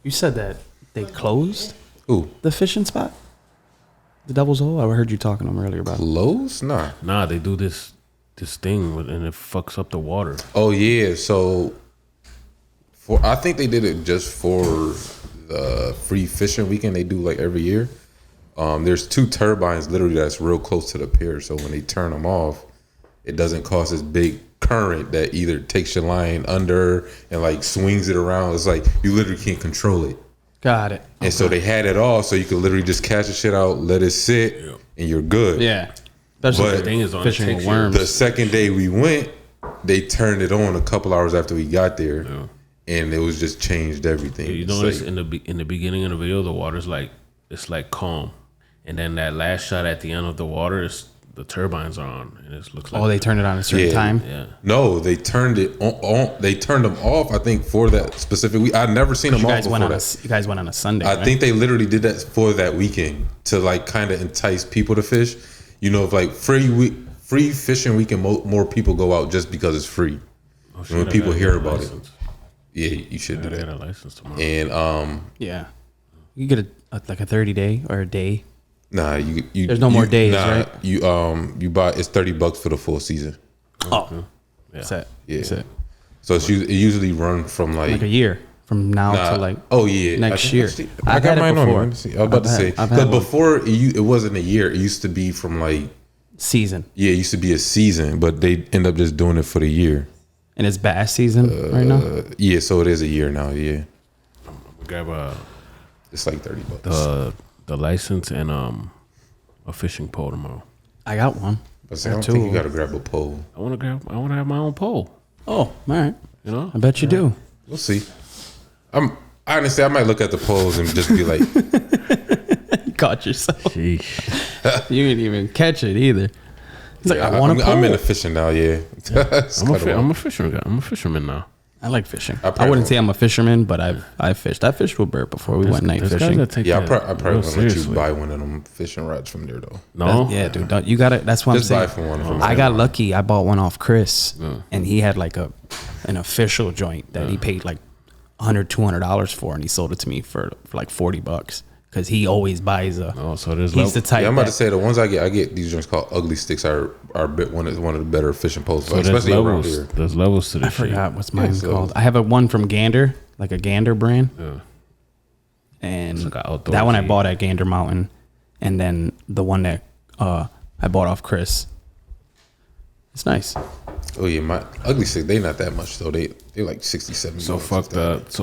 You said that they closed Who? the fishing spot? The Devil's Hole? I heard you talking to them earlier about it. Close? Nah, they do this thing and it fucks up the water. Oh yeah, so I think they did it just for the free fishing weekend they do like every year. There's 2 turbines literally that's real close to the pier, so when they turn them off, it doesn't cause this big current that either takes your line under and like swings it around. It's like you literally can't control it. Got it. And so they had it off so you could literally just catch the shit out, let it sit, and you're good. Yeah. That's But the thing is on fishing with worms. The second day we went, they turned it on a couple hours after we got there, and it was just changed everything. You notice in the beginning of the video, the water's like it's like calm, and then that last shot at the end of the water is the turbines are on, and it looks like they turned it on at a certain time. Yeah. No, they turned it on. They turned them off. I think for that specific week. I'd never seen them You off guys before went on that. you guys went on a Sunday. I right? think they literally did that for that weekend to like kind of entice people to fish. You know, if like free fishing weekend, more people go out just because it's free. Oh, When people hear about it, yeah, you should do They that. got a license tomorrow. And yeah, you get like a 30-day or a day. nah, you There's no more days, nah, right? You buy it's $30 for the full season. Oh, Yeah. that's it. Yeah. That's it. So it usually run from Like a year from now to like next year. I I've got had it mine on me. before. Let me see. I was about to say I've had because one. before it wasn't a year. It used to be from like Season, it used to be a season, but they end up just doing it for the year. and it's bass season right now. Yeah, so it is a year now. Yeah, Grab it's like $30. the license and a fishing pole tomorrow. I got one. But I don't think you got to grab a pole. I want to have my own pole. Oh, all right. You know, I bet you do. We'll see. Honestly, I might look at the poles and just be like, You caught yourself. sheesh. You didn't even catch it either. He's like, I want to I'm pole. into fishing now. Yeah, I'm a fisherman guy. I'm a fisherman now. I like fishing. I I probably wouldn't say I'm a fisherman, but I've fished. I fished with Burt before we went night There's guys fishing. that take Yeah, I that probably real want to let you seriously. buy one of them fishing rods from there though. No, Yeah, dude. You got it. That's what Just I'm buy saying. from one of them. I got lucky. I bought one off Chris, and he had like an official joint that he paid like $100-$200 for, and he sold it to me for like $40 because he always buys a. Oh, so there's He's the type. Yeah, I'm about that- to say the ones I get these joints called ugly sticks are one of the better fishing poles, so there's especially around levels. here. There's levels to this I forgot what's mine so- called. I have a one from Gander, like a Gander brand, Yeah. and It's like an outdoorsy- that one I bought at Gander Mountain, and then the one that I bought off Chris. It's nice. Oh yeah, my ugly stick. They not that much though. They like $60-$70. So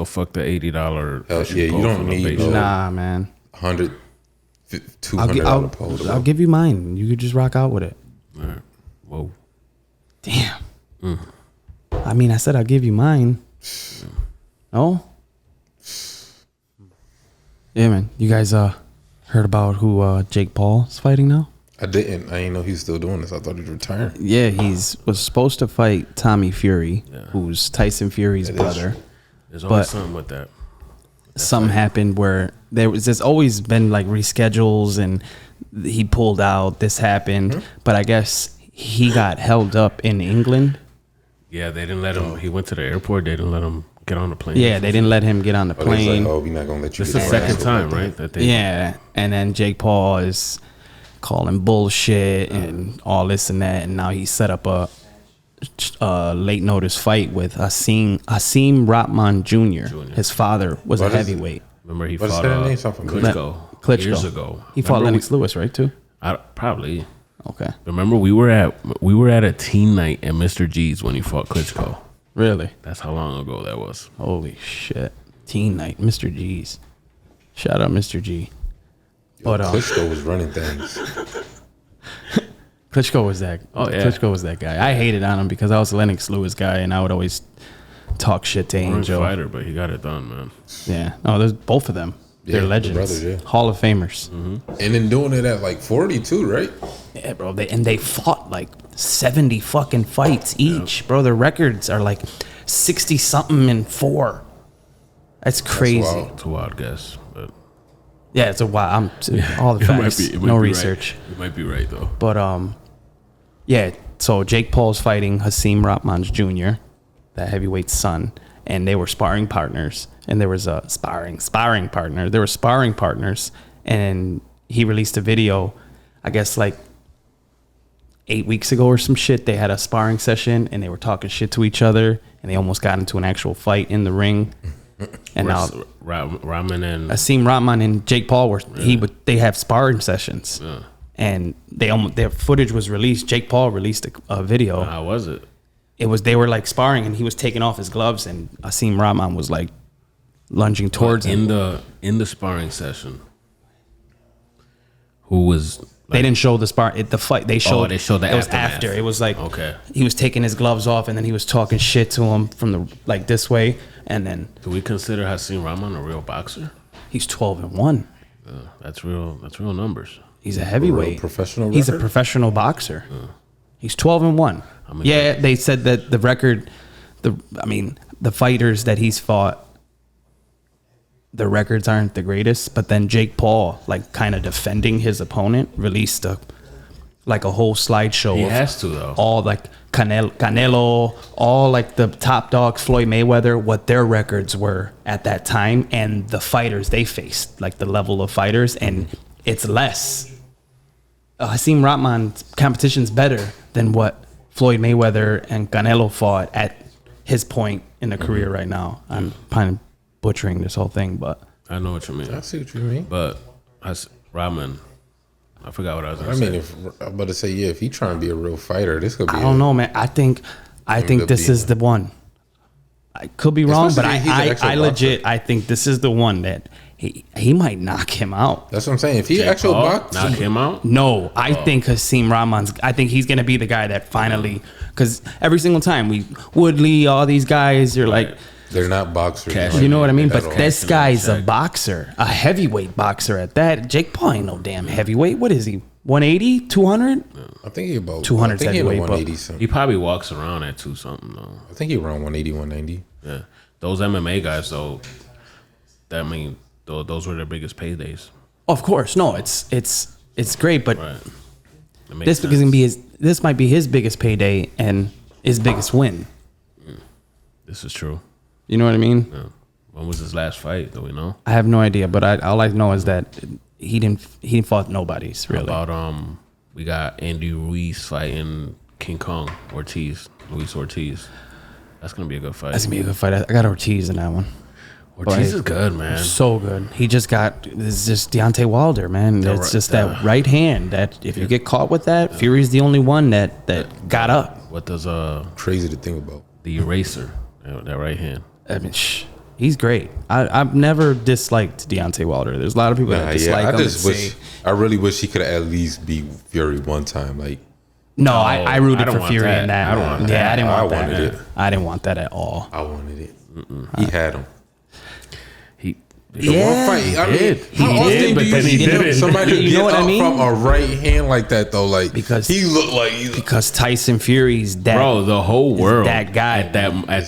fuck the $80. Hell, fishing yeah, you pole don't from the need basement. no- Nah, man. $100, $200 pole. I'll give you mine. You could just rock out with it. All right. Whoa. Damn. I mean, I said I'll give you mine. No? Yeah, man. You guys heard about who Jake Paul is fighting now? I didn't. I didn't know he was still doing this. I thought he was retiring. Yeah, was supposed to fight Tommy Fury, Yeah. who's Tyson Fury's brother. There's always But- something with that. Something happened where there's always been like reschedules, and he pulled out. This happened, but I guess he got held up in England. Yeah, they didn't let him. He went to the airport. They didn't let him get on the plane. Yeah, they didn't let him get on the But it's plane. like, oh, we're not gonna let you. This is the get second around time, like that. right? That they. Yeah, and then Jake Paul is calling bullshit and all this and that, and now he set up a late notice fight with Asim Rahman Jr. His father was What a is it? heavyweight. Remember he What's fought that name? Something familiar. Klitschko years ago. He fought Remember Lennox Lewis, right? Too. Probably. Okay. Remember we were at a teen night at Mr. G's when he fought Klitschko. Really? That's how long ago that was. Holy shit! Teen night, Mr. G's. Shout out, Mr. G. But Klitschko was running things. Klitschko was that. Oh, yeah. Klitschko was that guy. I hated on him because I was a Lennox Lewis guy, and I would always talk shit to Boring Angel. fighter, but he got it done, man. Yeah. Oh, there's both of them. Yeah, They're the legends. brothers, yeah. Hall of Famers. And then doing it at like 42, right? Yeah, bro. They fought like 70 fucking fights each, bro. Their records are like 60 something and 4. That's crazy. wild. It's a wild guess, but Yeah, it's a wild. All the facts. it might No be research. Right. You might be right though. But yeah. So Jake Paul's fighting Hasim Rahman Jr., that heavyweight's son, and they were sparring partners, and there was a sparring partner. There were sparring partners, and he released a video, I guess like 8 weeks ago or some shit. They had a sparring session, and they were talking shit to each other, and they almost got into an actual fight in the ring. And now Rahman and Asim Rahman and Jake Paul they have sparring sessions, and their footage was released. Jake Paul released a video. How was it? They were like sparring, and he was taking off his gloves, and Asim Rahman was like lunging towards him. In the sparring session. Who was? They didn't show the the fight. They showed. They showed the it was aftermath. after. It was like okay. He was taking his gloves off, and then he was talking shit to him from the like this way, and then. Do we consider Hasim Rahman a real boxer? He's 12-1. That's real. That's real numbers. He's a heavyweight. Professional. He's a professional boxer. He's 12-1. Yeah, they said that the record. The fighters that he's fought. The records aren't the greatest, but then Jake Paul, like kind of defending his opponent, released a whole slideshow. He has to though. All like Canelo, all like the top dogs, Floyd Mayweather, what their records were at that time, and the fighters they faced, like the level of fighters, and it's less. Hasim Rahman's competition's better than what Floyd Mayweather and Canelo fought at his point in the career right now. I'm kind of butchering this whole thing, but I know what you mean. I see what you mean. But Rahman, I forgot what I was going to say. I'm about to say, if he trying to be a real fighter, this could be. I don't know, man. I think this is the one. I could be wrong, but I legit I think this is the one that he might knock him out. That's what I'm saying. If he actual box, knock him out. No, I think Hasim Rahman's. I think he's gonna be the guy that finally, because every single time Woodley, all these guys, you're like. They're not boxers. You know what I mean? But this guy's a boxer, a heavyweight boxer at that. Jake Paul ain't no damn heavyweight. What is he? 180, 200? I think he about 200 I think he heavyweight. 180 something. He probably walks around at 2 something though. I think he around 180, 190. Yeah, those MMA guys though. Those were their biggest paydays. Of course, no. It's great, but Right. this might be his biggest payday and his biggest win. This is true. You know what I mean? Yeah. When was his last fight? Do we know? I have no idea, but all I know is that he didn't fought nobody's really. How about we got Andy Ruiz fighting King Kong Luis Ortiz. That's gonna be a good fight. That's gonna be a good fight. I got Ortiz in that one. Ortiz is good, man. So good. He just got it's just Deontay Wilder, man. It's just that right hand that if you get caught with that, Fury's the only one that got up. What does Crazy to think about. the eraser? That right hand. I mean, he's great. I've never disliked Deontay Wilder. There's a lot of people that dislike him. I really wish he could at least beat Fury one time. Like, no, I rooted for Fury in that. I don't want that. I didn't want I wanted that. it. I didn't want that at all. I wanted it. He had him. He One fight. I mean, how often do you see somebody get up from a right hand like that though? Like because he looked like because Tyson Fury's that bro. The whole world that guy at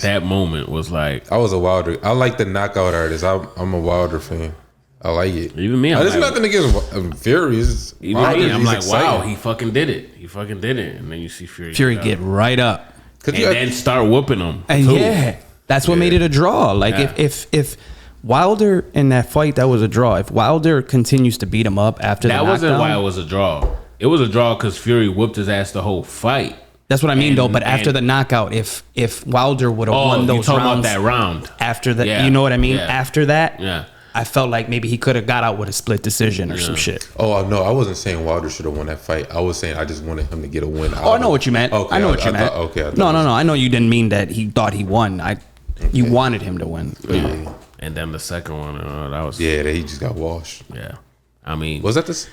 that moment was like. I was a Wilder. I like the knockout artist. I'm a Wilder fan. I like it. Even me, there's nothing against Fury. Even me, I'm like, wow, he fucking did it. And then you see Fury get right up and then start whooping him. And too. That's what made it a draw. Like if Wilder in that fight, that was a draw. If Wilder continues to beat him up after that the knockdown, wasn't why it was a draw. It was a draw because Fury whooped his ass the whole fight. That's what I mean, though. But after the knockout, if Wilder would have won those rounds, about that round after that, you know what I mean. Yeah. After that, yeah, I felt like maybe he could have got out with a split decision or some shit. Oh no, I wasn't saying Wilder should have won that fight. I was saying I just wanted him to get a win. Oh, I know what you meant. Okay, I know what you meant. No. I know you didn't mean that he thought he won. You wanted him to win. Yeah. And then the second one, that was he just got washed. Yeah, I mean, was that this?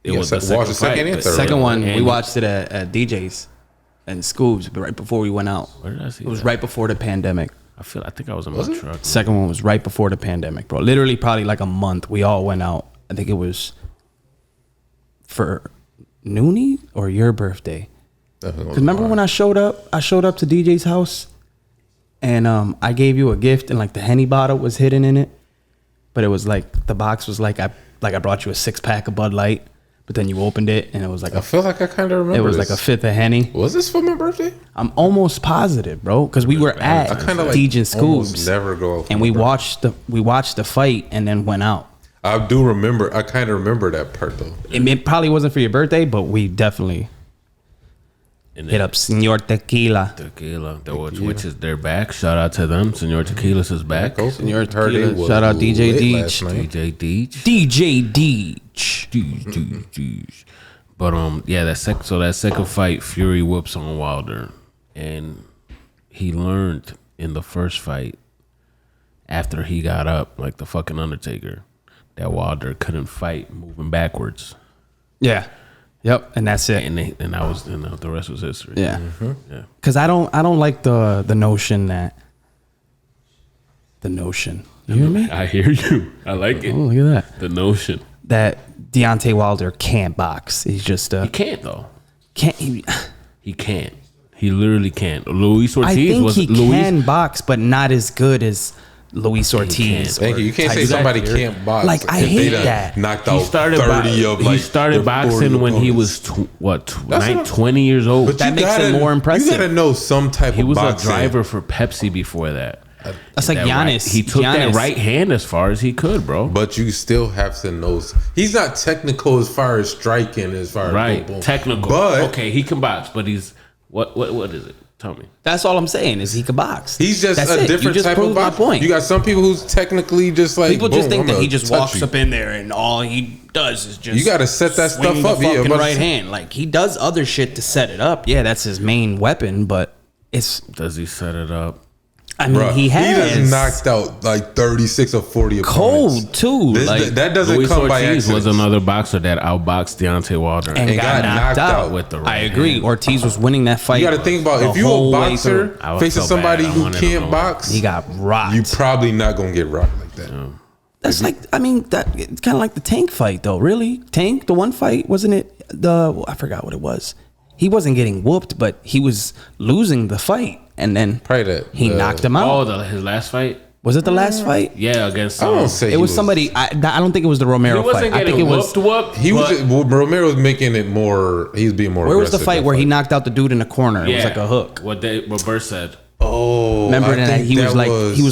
It was the second fight. The second one, we watched it at DJ's and Scoobs, but right before we went out. Where did I see it? It was right before the pandemic. I think I was in my truck. Second one was right before the pandemic, bro. Literally, probably like a month. We all went out. I think it was for Noonie or your birthday. Because remember when I showed up? I showed up to DJ's house. And I gave you a gift, and like the Henny bottle was hidden in it, but it was like the box was like I brought you a 6-pack of Bud Light, but then you opened it and it was like I feel like I kind of remember. it was like a fifth of Henny. Was this for my birthday? I'm almost positive, bro, because we were at I kind of like Deej and almost Scoobs, never go out for and my we birthday. watched the fight and then went out. I do remember. I kind of remember that part though. It probably wasn't for your birthday, but we definitely hit up Senor Tequila. Tequila, which is they're back. Shout out to them. Senor Tequila's is back. Senor Heard it Tequila. was Shout out DJ lit Deej. last night. DJ Deej. DJ Deej. Deej. But yeah, that second fight, Fury whoops on Wilder, and he learned in the first fight after he got up like the fucking Undertaker that Wilder couldn't fight moving backwards. Yeah. Yep. And that's it. And that was the rest was history. Yeah. Yeah. Because I don't like the notion that You hear me? I hear you. I like it. Oh, look at that. The notion. That Deontay Wilder can't box. He's just He can't though. can't. He can't. He literally can't. Luis Ortiz I think was he Luis. can box, but not as good as Luis Ortiz. Thank you. You can't say Tyson somebody Fury. can't box. Like, I if they hate done that. Knocked He out started 30 of like he started their 40 boxing when he opponents. was 20 years old. But That you makes it gotta- more impressive. You gotta know some type He of was boxing. a driver for Pepsi before that. That's like That right- Giannis. he took that Giannis. right hand as far as he could, bro. But you still have to know. He's not technical as far as striking, as far as Right, boom, boom. technical. But okay, he can box, but he's what is it? Tell me. That's all I'm saying is he can box. he's just That's a it. different You just type of proved my boxer. point. You got some people who's technically just like People just boom, think I'm that he gonna just touch walks you. up in there and all he does is just You gotta set that swing stuff the up. Yeah, fucking but- right hand. Like he does other shit to set it up. Yeah, that's his main weapon. But it's Does he set it up? I mean Bruh, he has just knocked out like 36 or 40 opponents. cold too. That doesn't Luis come by Ortiz accident. was another boxer that outboxed Deontay Wilder and got knocked out with the I right agree. hand. Ortiz was winning that fight. You got to think about the if you a whole way boxer through. I facing felt somebody bad. I who wanted can't him to box, He got rocked. you probably not gonna get rocked like that. That's like, I mean, that it's kind of like the Tank fight, though. Really, Tank, the one fight, wasn't it? I forgot what it was. He wasn't getting whooped, but he was losing the fight, and then Probably that, he knocked him out. His last fight? Was it the last fight? Yeah, against I won't say It was somebody. I don't think it was the he Romero wasn't fight. I getting think it was. whooped. He was. Romero was making it more. He's being more. Where was the aggressive fight that where he fight. knocked out the dude in the corner? It Yeah, was like a hook. What Burt said. Oh, Remember I that think he was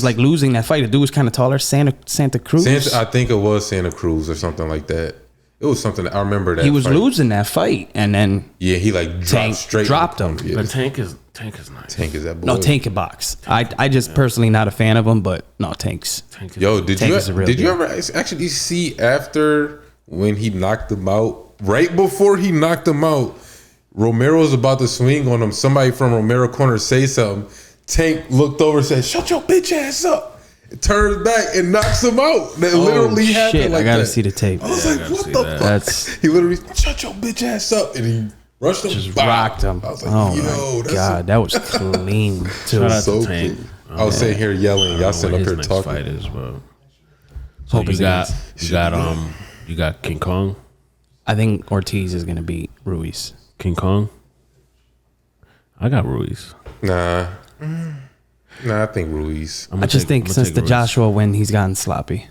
that like losing that fight. The dude was kind of taller. Santa Cruz. I think it was Santa Cruz or something like that. It was something. I remember that he was fight. losing that fight, and then Yeah, he like dropped Tank straight. dropped him. Yeah. But Tank is nice. Tank is that boy. no Tank can box. I just personally not a fan of him, but no Tank's. Tank is Yo, did Tank is a real you deal. ever actually see after when he knocked him out? Right before he knocked him out, Romero was about to swing on him. Somebody from Romero corner say something. Tank looked over and said, "Shut your bitch ass up." Turns back and knocks him out. That literally happened. Shit, Like I gotta that. see the tape. I was Yeah, I like, gotta "What see the that. fuck?" That's- He literally shut your bitch ass up, and he rushed him. Just Bow. rocked him. I was like, Oh "Yo, my that's god, that was clean too. Shout out so to Tank. clean." I was sitting here yelling. Y'all sitting up here Fight talking. is, bro. So Hope you his got hands. you got King Kong. I think Ortiz is gonna beat Ruiz. King Kong. I got Ruiz. Nah, I think Ruiz. I'm I gonna just think since the Ruiz. Joshua win, he's gotten sloppy.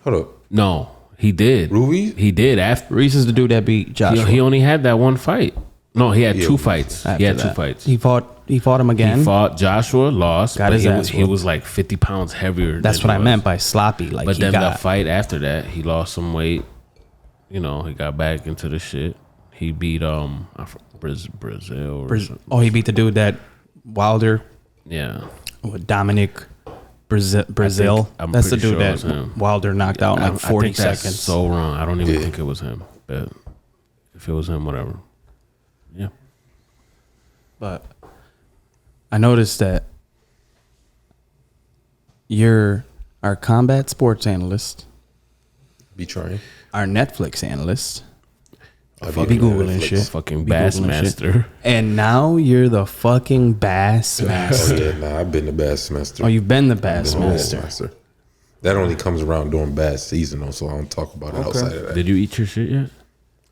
Hold up, No, he did. Ruiz? He did after. Ruiz is the dude that beat Joshua. He only had that one fight. No, he had Yeah, two fights. After He had that. two fights. He fought him again. He fought Joshua, lost. Got but his ass he whooped. was like 50 pounds heavier. That's than what he I was. meant by sloppy. Like But he then the got fight after that, he lost some weight. You know, he got back into the shit. He beat Brazil. Or something. Oh, he beat the dude that Wilder Yeah. with Dominic Brazil. I'm That's the pretty dude sure it was that him. Wilder knocked out in like 40 I think that's seconds. so wrong. I don't even Yeah. think it was him. But if it was him, whatever. Yeah. But I noticed that you're our combat sports analyst, Be trying. our Netflix analyst, I'll be on Googling Netflix. shit. Fucking Be Bass Googling Master. shit. And now you're the fucking Bass Oh Master. yeah, nah, I've been the Bass Master. Oh, you've been the Bass Been the Master. That only comes around during bass season, though, so I don't talk about it outside of that. Did you eat your shit yet?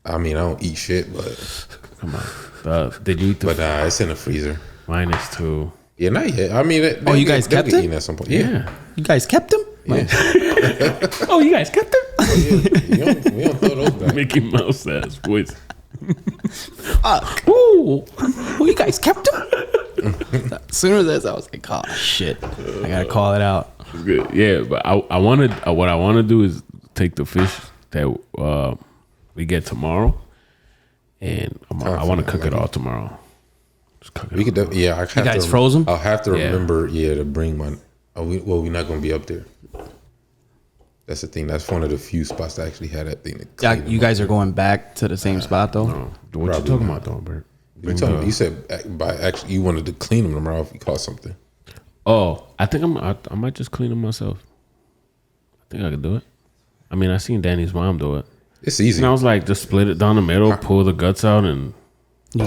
I mean, I don't eat shit, but Come on. Did you eat the nah, it's in the freezer. -2? Yeah, not yet. I mean, Oh, you guys they'll kept get it? eaten at some point. Yeah. You guys kept him? Oh, you guys kept them? We don't throw those back. Mickey Mouse ass voice. Fuck. Ooh. Who you guys kept him? As soon as I was like, oh shit, I gotta call it out. It's good. Yeah, but I wanted what I want to do is take the fish that we get tomorrow, and I want to cook it all tomorrow. Just cook it. We could, yeah. I have You guys to, froze them? I'll have to remember, to bring my. We're not gonna be up there. That's the thing. That's one of the few spots that actually had that thing. Yeah, you guys are going back to the same spot though. No. What you talking about though, Bert? You said by actually you wanted to clean them tomorrow if you caught something. Oh, I think I might just clean them myself. I think I could do it. I mean, I seen Danny's mom do it. It's easy. And I was like, just split it down the middle, pull the guts out, and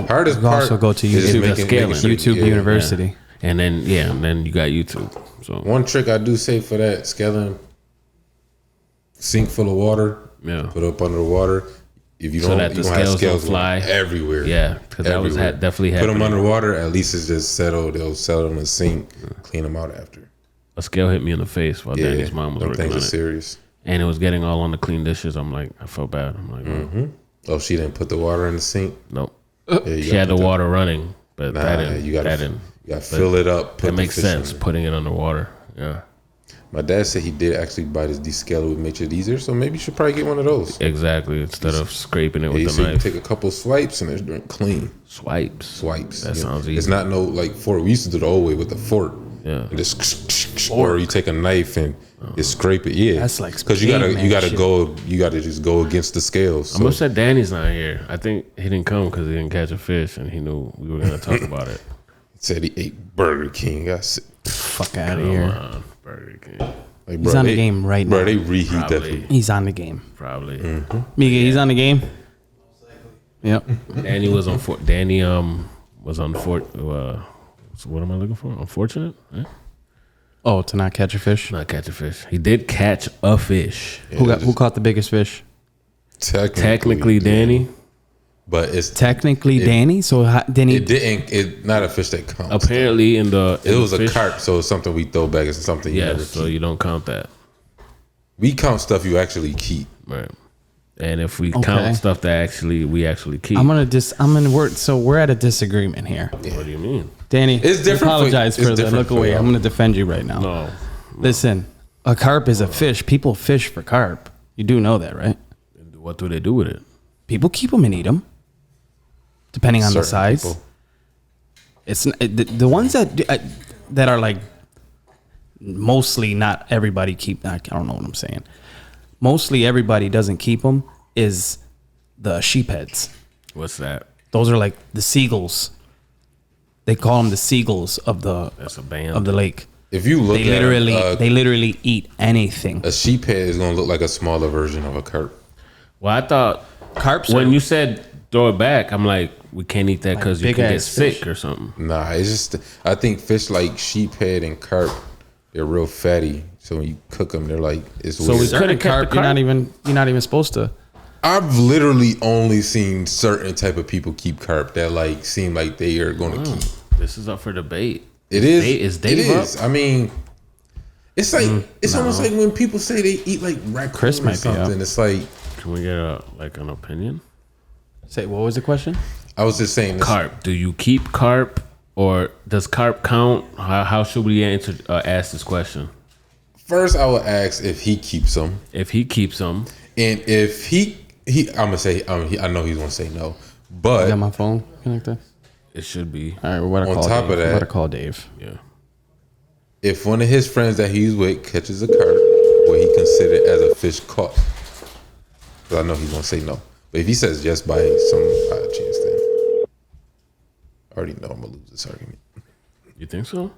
hardest You part also go to is YouTube, making sure- YouTube yeah. University. yeah. And then you got YouTube. So One trick I do say for that scaling, sink full of water. Yeah. Put up under the water. If you So don't, that you the don't have scales scales don't fly. everywhere. yeah, because that was Everywhere. definitely Put happening. them underwater. At least it's just settled. They'll settle in the sink. Clean them out after. A scale hit me in the face while Danny's mom was them working things on are it, serious. and it was getting all on the clean dishes. I'm like, I felt bad. I'm like, Oh, she didn't put the water in the sink. nope. Yeah, you She gotta had the put that- water running, but that didn't. you gotta, that didn't. you gotta fill it up. Put That the makes fish in sense. there. Putting it underwater. Yeah, My dad said he did actually buy this descaler, would make it easier. So maybe you should probably get one of those. exactly. Instead of scraping it Yeah, with so the you can knife, take a couple swipes and it's clean. swipes. Swipes. That Yeah. sounds easy. It's not no like fork. We used to do the old way with the fork. Yeah. And just or you take a knife and you scrape it. Yeah. That's like because you caveman gotta shit. go. You gotta just go against the scales. I'm So upset Danny's not here. I think he didn't come because he didn't catch a fish, and he knew we were gonna talk about it. said he ate Burger King. I said, Fuck out of Come here. on, Burger King. like, He's on the game right bro, now. they reheat that. Probably. food. He's on the game. Probably. Mm-hmm. Miguel, he's on the game. Yep. Danny was on. Danny was on. So what am I looking for? Unfortunate. Right? Oh, to not catch a fish. Not catch a fish. He did catch a fish. Who caught the biggest fish? Technically, Danny. but it's Technically, Danny. So then he. it didn't. It not a fish that counts. Apparently, in the It was a fish, carp, so it's something we throw back. It's something you Yeah, never so keep. you don't count that, We count stuff you actually keep. right? And if we count stuff that we actually keep, We're at a disagreement here. what do you mean? Danny, It's different for- apologize it's for the different look for away. y'all. I'm gonna defend you right now. No, Listen, a carp is a fish. People fish for carp. You do know that, right? what do they do with it? People keep them and eat them, depending on the Certain size. people. It's the ones that are like mostly not everybody keep. I don't know what I'm saying. Mostly everybody doesn't keep them. Is the sheepheads. What's that? Those are like the seagulls. They call them the seagulls of the That's a band. of the lake. If you look They literally eat anything. a sheep head is gonna look like a smaller version of a carp. Well, I thought Carps when are- you said throw it back, I'm like, we can't eat that because you big can get ass sick fish. or something. Nah, it's just I think fish like sheephead and carp, they're real fatty. So when you cook them, they're like it's So weird. we certain could've kept carp, the you're carp? not even supposed to. I've literally only seen certain type of people keep carp that like seem like they are going to keep. This is up for debate. It is. Is Dave it is. up? I mean, it's like it's almost like when people say they eat like raccoon Chris or might be up. something. It's like Can we get an opinion? Say, what was the question? I was just saying. This, Carp. Do you keep carp, or does carp count? How should we ask this question? First, I would ask if he keeps them, If he keeps them, and if he I'm gonna say I know he's gonna say no, but I got my phone connected. it should be. All right, we're about to On call top Dave. of that- We're about to call Dave. Yeah. if one of his friends that he's with catches a carp, will he consider it as a fish caught? Because I know he's gonna say no. But if he says yes by some odd chance, then I already know I'm gonna lose this argument. You think so?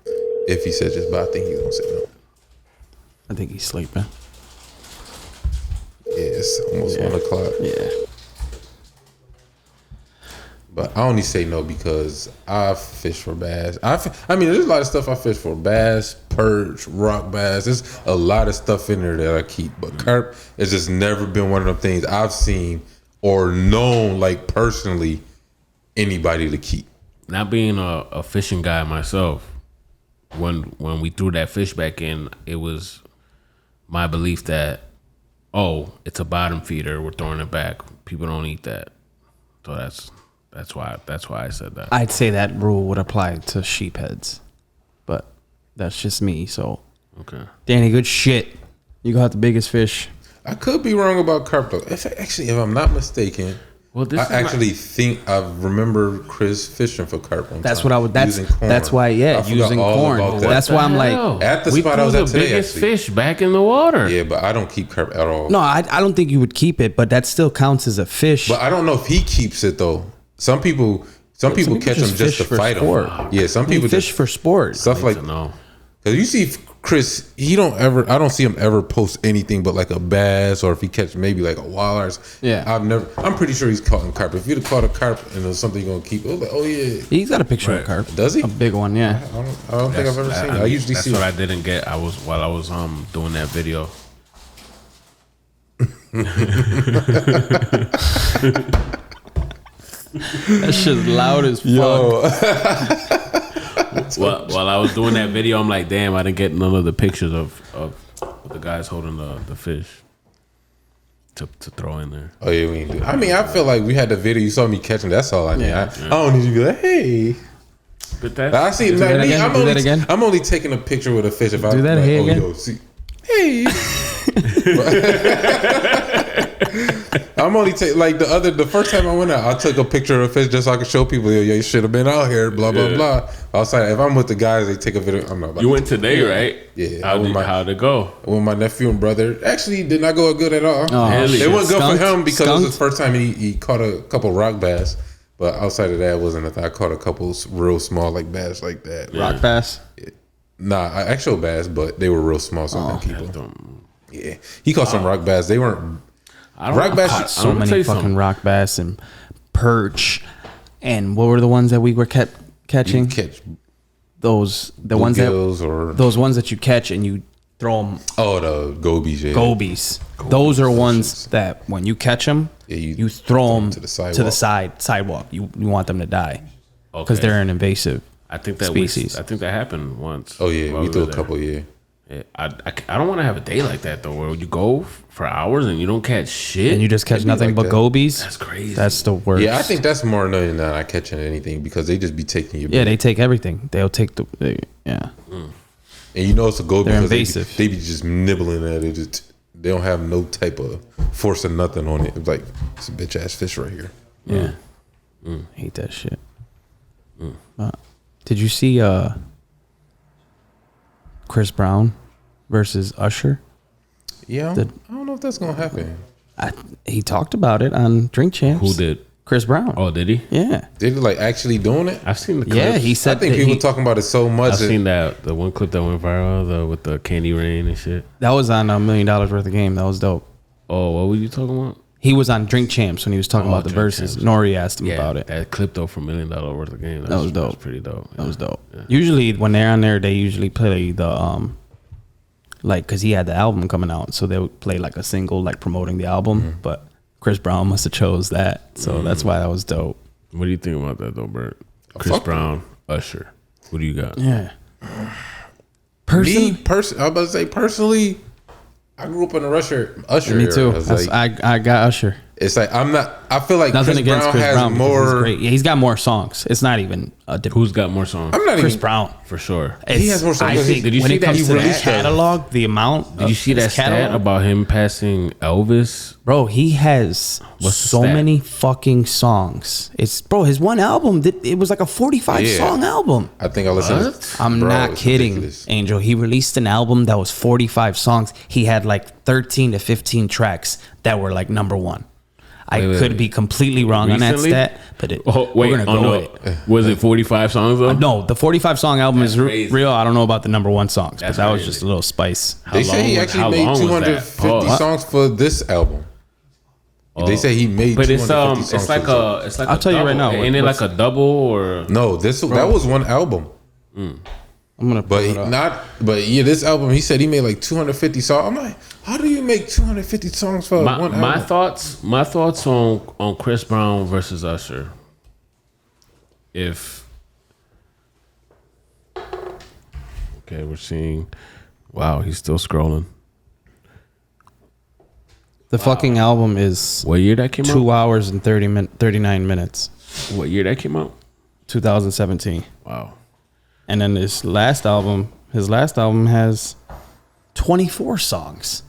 If he says yes, but I think he's gonna say no. I think he's sleeping. Yeah, it's almost 1 o'clock. Yeah. But I only say no because I fish for bass. I mean, there's a lot of stuff I fish for: bass, perch, rock bass. There's a lot of stuff in there that I keep. But carp has just never been one of them things I've seen or known, like personally, anybody to keep. Not being a fishing guy myself, when we threw that fish back in, it was my belief that oh, it's a bottom feeder, we're throwing it back. People don't eat that. So that's why I said that. I'd say that rule would apply to sheep heads, but that's just me. So, Okay. Danny, good shit. You got the biggest fish. I could be wrong about carp though. If I'm not mistaken, Well, this I actually think I remember Chris fishing for carp one That's time. what I would. That's why. Yeah, I forgot using all corn. about that. That's why I'm like. At the we spot threw I was the at today, biggest actually. fish back in the water. Yeah, but I don't keep carp at all. No, I don't think you would keep it, but that still counts as a fish. But I don't know if he keeps it though. Some people catch them just fish to for fight sport. them. Yeah, some people fish just for sport. stuff like. No. Because you see Chris, I don't see him ever post anything but like a bass, or if he catch maybe like a walleye. Yeah. I'm pretty sure he's caught in carp. If you'd have caught a carp and it was something you're gonna keep, it was like, oh yeah. He's got a picture of a carp. Does he? A big one, yeah. I don't think I've ever seen it. I usually that's see what it. I didn't get. While I was doing that video. That shit's loud as fuck. Yo. While I was doing that video, I'm like, damn, I didn't get none of the pictures of the guys holding the fish to throw in there. Oh yeah, we didn't do. I mean, I feel like we had the video. You saw me catching. That's all I need. Yeah. I don't need you to be like, hey. But that, I see. Do that again? Do that again? I'm only taking a picture with a fish if I Do that like, here oh, again? yo, see. Hey. I'm only like the first time I went out, I took a picture of a fish just so I could show people, yo, you should have been out here, blah blah blah. Outside, if I'm with the guys, they take a video. I'm not. About you went today, right? Yeah. How'd it go? With my nephew and brother, actually did not go good at all. Oh, Really? It wasn't good Skunked? for him because it was Skunked? his first time he caught a couple rock bass. But outside of that, wasn't a thing. I caught a couple real small like bass like that. Rock bass. Nah, actual bass, but they were real small. So I didn't keep them. Yeah, he caught some rock bass. They weren't. Rock bass. Caught so many fucking rock bass and perch, and what were the ones that we were catching? You catch Those ones that or those ones that you catch and you throw them. oh, the gobies. Yeah. Gobies. Those are ones that when you catch them, Yeah, you throw them to the sidewalk. You want them to die because Okay. they're an invasive. I think that species. I think that happened once. Oh yeah, while we were threw a there. couple. Yeah. Yeah, I don't want to have a day like that though, where you go for hours and you don't catch shit. And you just catch nothing like but that. gobies. That's crazy. That's the worst. Yeah, I think that's more annoying than not catching anything because they just be taking your. Yeah, they take everything. They'll take yeah. And you know it's a goby They're because invasive. they be just nibbling at it. They don't have no type of force or nothing on it. It's like it's a bitch ass fish right here. Yeah. Hate that shit. Did you see Chris Brown versus Usher? Yeah, I don't know if that's gonna happen. He talked about it on Drink Champs. Who did? Chris Brown. Oh, did he? Yeah. They like actually doing it. I've seen the clips. Yeah, he I said think that people talking about it so much. I've seen that the one clip that went viral, with the candy rain and shit. that was on $1 million worth of game. That was dope. Oh, what were you talking about? He was on Drink Champs when he was talking Oh, about the Drink verses. Champs. Nori asked him about it. That clip though for $1 million worth of game. That was dope. That's pretty dope. That was dope. Usually when they're on there, they usually play the like because he had the album coming out, so they would play like a single like promoting the album. But Chris Brown must have chose that, so that's why that was dope. What do you think about that though, Burt? Chris fuck Brown, Usher. What do you got? Yeah. I was about to say personally, I grew up in the Usher Me era. too. It's like, I got Usher. it's like I'm not. I feel like Nothing Chris against Brown Chris has Brown. Because he's more. great. Yeah, he's got more songs. It's not even a Who's got more songs? I'm not Chris even. Brown. For sure. He has more songs I than think Did you when see it that comes he to that released that? catalog, the amount. Did you see that his stat catalog, about him passing Elvis? Bro, he has What's the so stat? many fucking songs. It's his one album. It was like a 45 Yeah. song album. I think I listened. What? I'm Bro, not it's kidding, ridiculous. Angel. He released an album that was 45 songs. He had like 13 to 15 tracks that were like number one. I Wait, could wait. be completely wrong Recently? on that stat, but Oh wait, we're gonna go with it. Was it 45 songs though? No, the 45 song album That's is crazy. real. I don't know about the number one songs, That's but that was crazy. just a little spice. They say he actually made 250 Pause. songs for this album. They say he made. But it's 250 songs it's like for this it's like I'll a tell you right double. now, Ain't it what's- like a double or? No, that was one album. I'm gonna But pull it up. this album, he said he made like 250 songs. I'm like, how do you make 250 songs for one album? My thoughts on Chris Brown versus Usher. Okay, we're seeing. Wow, he's still scrolling. The fucking album is What year that came 2 out? hours and 39 minutes. What year that came out? 2017. Wow. And then his last album has 24 songs.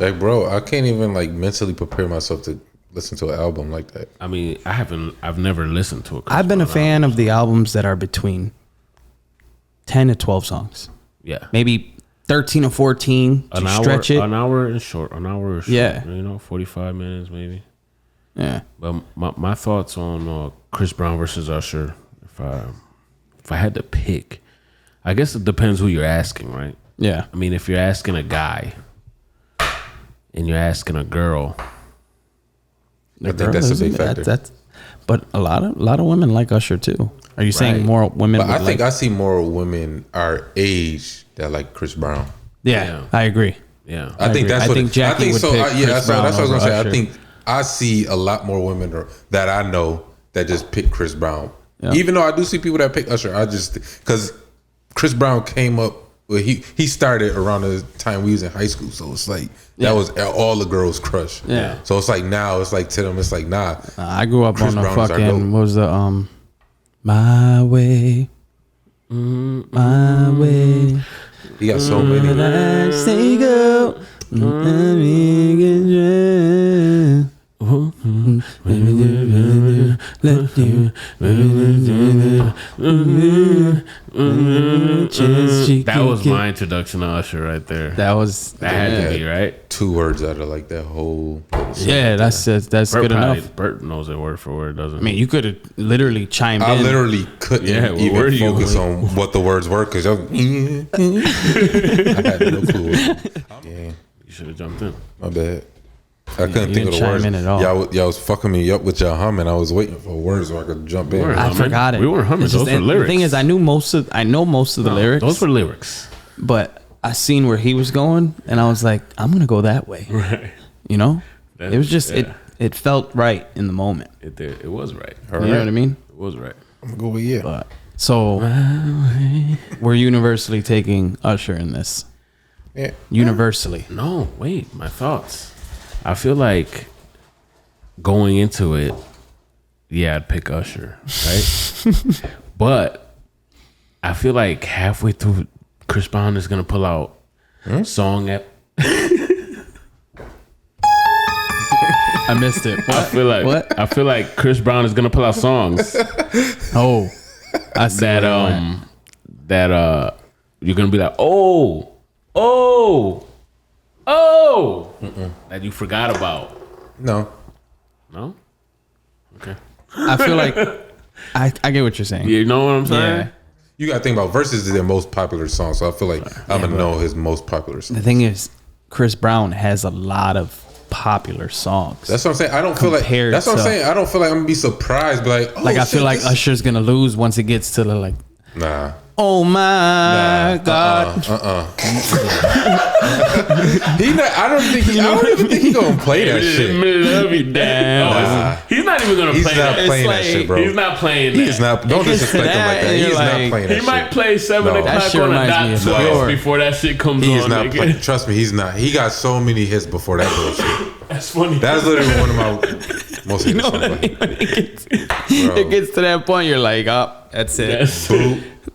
Like, bro, I can't even like mentally prepare myself to listen to an album like that. I mean, I've never listened to it. I've been a fan of the albums that are between 10 to 12 songs. Yeah. Maybe 13 or 14 to stretch it. An hour is short. Yeah. 45 minutes maybe. Yeah. But my thoughts on Chris Brown versus Usher, if I had to pick, I guess it depends who you're asking, right? Yeah. I mean, if you're asking a guy and you're asking a girl, I think that's a big factor. But a lot of women like Usher too. Are you saying Right. more women? But I think like, I see more women our age that like Chris Brown. yeah, I agree. yeah. I think agree. that's I what think Jackie would pick Chris that's Brown what I was gonna over say. Usher. I think I see a lot more women that I know that just pick Chris Brown. Yeah. Even though I do see people that pick Usher, I just because Chris Brown came up. Well, he started around the time we was in high school, so it's like that was all the girls' crush. Yeah. So it's like now it's like to them, it's like nah. I grew up Chris on the Brown is our fucking goat. what was the My Way, My Way. He got so many. I say go. Let me get you. Let you. That was my introduction to Usher right there. That had to be, right? 2 words out of like that whole. Yeah, that's good enough. Burt knows it word for word, doesn't I mean, you could have literally chimed I in. literally couldn't what were even you? focus on what the words were because I had no clue. Yeah, You should have jumped in. my bad. I couldn't you think of didn't the chime words. in at all. Y'all was fucking me up with y'all humming. I was waiting for words so I could jump in. Word. I humming. forgot it. We weren't humming. It's Those were the lyrics. thing is, I know most of the lyrics. Those were lyrics. But I seen where he was going, and I was like, I'm gonna go that way. Right. You know, That- it was just yeah. it felt right in the moment. It did. It was right. All You know right. what I mean? It was right. I'm gonna go with yeah. But so we're universally taking Usher in this. Yeah. Universally. No, wait. My thoughts. I feel like going into it, yeah, I'd pick Usher, right? But I feel like halfway through, Chris Brown is gonna pull out song at. I missed it. I feel like What? I feel like Chris Brown is gonna pull out songs Oh, I see that where you went. that you're gonna be like, oh, that you forgot about. No. No, okay, I feel like I get what you're saying. you know what I'm saying? Yeah. You gotta think about verses is their most popular song, so I feel like I'm gonna know his most popular song. The thing is, Chris Brown has a lot of popular songs. That's what I'm saying. I don't feel like Compared that's what I'm to- saying. I don't feel like I'm gonna be surprised, but like, oh, Like I shit, feel like this- Usher's gonna lose once it gets to the like, Nah. oh my God. He not. I don't even think he gonna play that shit. Love you, Dad. He's not even gonna He's play not that. playing like- that shit, bro. He's not playing that. He's not. Don't It gets to disrespect him that, like that. and He's you're not like- playing that He shit. might play 7 No. o'clock That shit on a reminds dot me of twice Burt. before that shit comes He is on. not nigga. playing. Trust me, he's not. He got so many hits before that bullshit. That's funny. That's literally one of my most. You know what I mean? When it gets to that point, you're like, oh, that's it.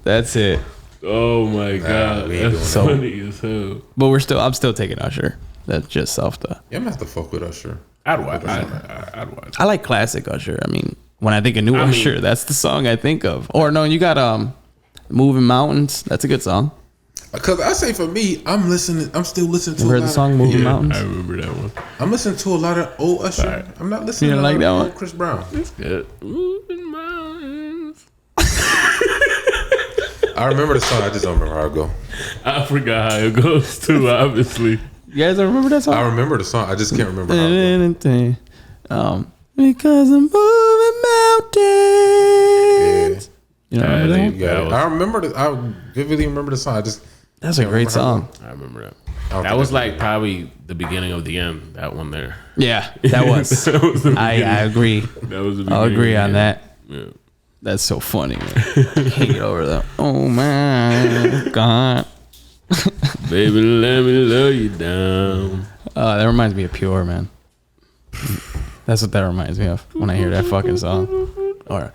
That's it. Oh my God, we ain't that's doing that. funny as hell. But I'm still taking Usher. That's just self the. Yeah, I'm gonna have to fuck with Usher. I'd watch. I'd watch. I like classic Usher. I mean, when I think of new Usher, that's the song I think of. Or no, you got Moving Mountains. That's a good song. Because I say for me, I'm still listening to You a heard lot the song Moving I Mountains? remember that one. I'm listening to a lot of old Usher. Sorry. I'm not listening You to didn't like that old one? Chris Brown. Good. Moving mountains. I remember the song. I just don't remember how it go. I forgot how it goes too. Obviously, You guys don't remember that song? I remember the song. I just can't remember how it go. Because I'm moving mountains. You know Yeah, that? they- Yeah, was- I remember. I vividly remember the song. I just That's a great song. I remember that. don't That think was I like probably the beginning of the end. That one there. Yeah, that was. That was the I agree. That was the I'll beginning agree of on the end. that. Yeah. That's so funny, man. Can't get over that. Oh my God. Baby, let me love you down. That reminds me of Pure, man. That's what that reminds me of when I hear that fucking song. Or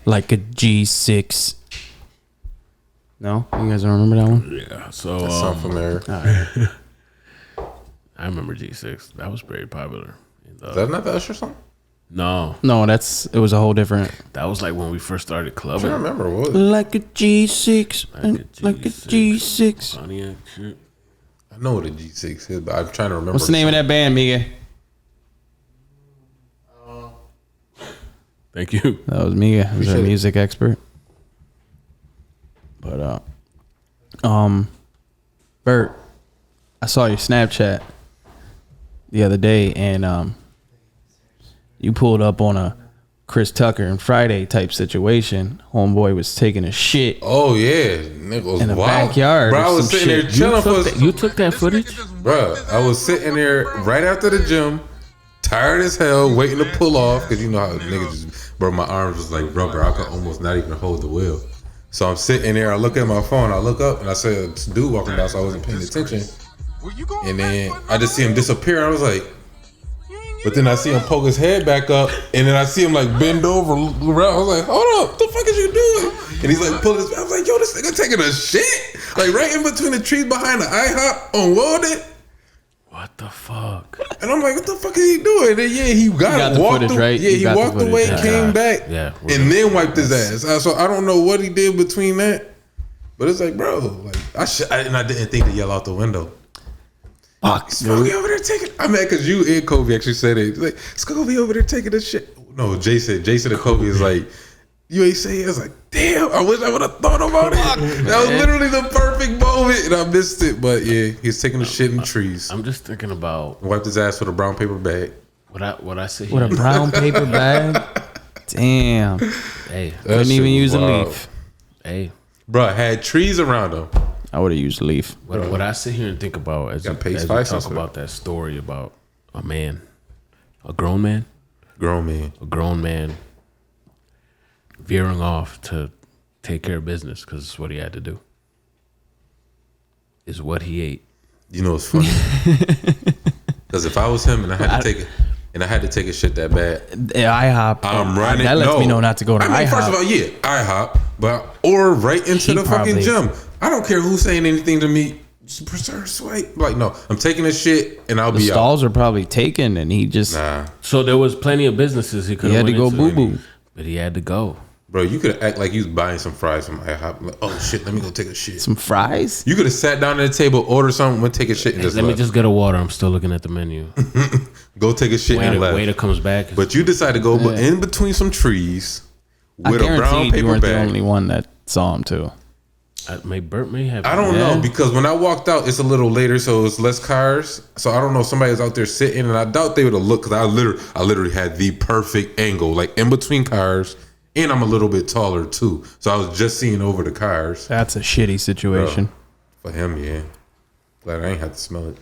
like a G6. No? You guys don't remember that one? Yeah, so That sound familiar. I remember G6. That was very popular. Is that not the Usher song? No, It was a whole different. that was like when we first started I clubbing. don't remember what was it? Like a G6. Like a G6. Pontiac shit. I know what a G6 is, but I'm trying to remember. What's the name of that band, Miguel? Thank you. That was Miguel. He was a Appreciate it. music expert. But Burt, I saw your Snapchat the other day, and you pulled up on a Chris Tucker and Friday type situation. Homeboy was taking a shit Oh yeah, nigga was in the wild. backyard. Bro, or I was some sitting there shit. chilling for. You took that footage? Bro, I was sitting there right after the gym, tired as hell, waiting to pull off because you know how niggas just, bro, my arms was like rubber. I could almost not even hold the wheel. So I'm sitting there. I look at my phone. I look up and I see a dude walking down. So I wasn't paying attention. And then I just see him disappear. I was like, but then I see him poke his head back up, and then I see him like bend over, look around. I was like, hold up, what the fuck is you doing? And he's like pulling his. I was like, yo, this nigga taking a shit, like right in between the trees behind the IHOP on Walden. What the fuck? And I'm like, what the fuck is he doing? And then he got the walked footage, away. right? Yeah, You he got the walked footage, away, yeah. came back, Yeah, and then wiped his ass. So I don't know what he did between that, but it's like, bro, like I didn't think to yell out the window. Fuck, Smokey over there taking. I'm mad because you and Kobe actually said it. He's like, Smokey over there taking this shit. No, Jason and Kobe is like, you ain't saying. I was like, damn, I wish I would have thought about it. That was literally the perfect moment, and I missed it. But yeah, he's taking the shit in trees. I'm just thinking about Wiped his ass with a brown paper bag. what I see with a brown paper bag. Damn, Hey, That couldn't shit even was use a wild. leaf. hey. Bruh, had trees around him. I would have used a leaf. What I sit here and think about as you, Got paid as you 5 talk cents for about that story about a man, a grown man, Grown man. veering off to take care of business because it's what he had to do. Is what he ate. You know it's funny. Because if I was him and I had to take a shit that bad, IHOP. I'm running. That lets me know not to go to I mean, IHOP. first of all, yeah, IHOP, but or right into He the fucking probably- gym. I don't care who's saying anything to me. Preserve swipe. Like, no, I'm taking a shit and I'll the be out. stalls are probably taken, and he just Nah, So there was plenty of businesses he could he have had to go boo boo. but he had to go. bro, you could act like you was buying some fries from IHOP. Like, oh shit, let me go take a shit. Some fries. You could have sat down at the table, order something, went take a shit, and just Let me left. just get a water. I'm still looking at the menu. Go take a shit and left. Waiter comes back. But you decide to go in between some trees with I a brown guarantee you paper weren't the bag. only one that saw him too. Burt may have. I don't Yeah. know because when I walked out, it's a little later, so it's less cars. So I don't know. Somebody's out there sitting, and I doubt they would have looked because I literally had the perfect angle, like in between cars, and I'm a little bit taller too, so I was just seeing over the cars. That's a shitty situation. For him, yeah. Glad I ain't had to smell it.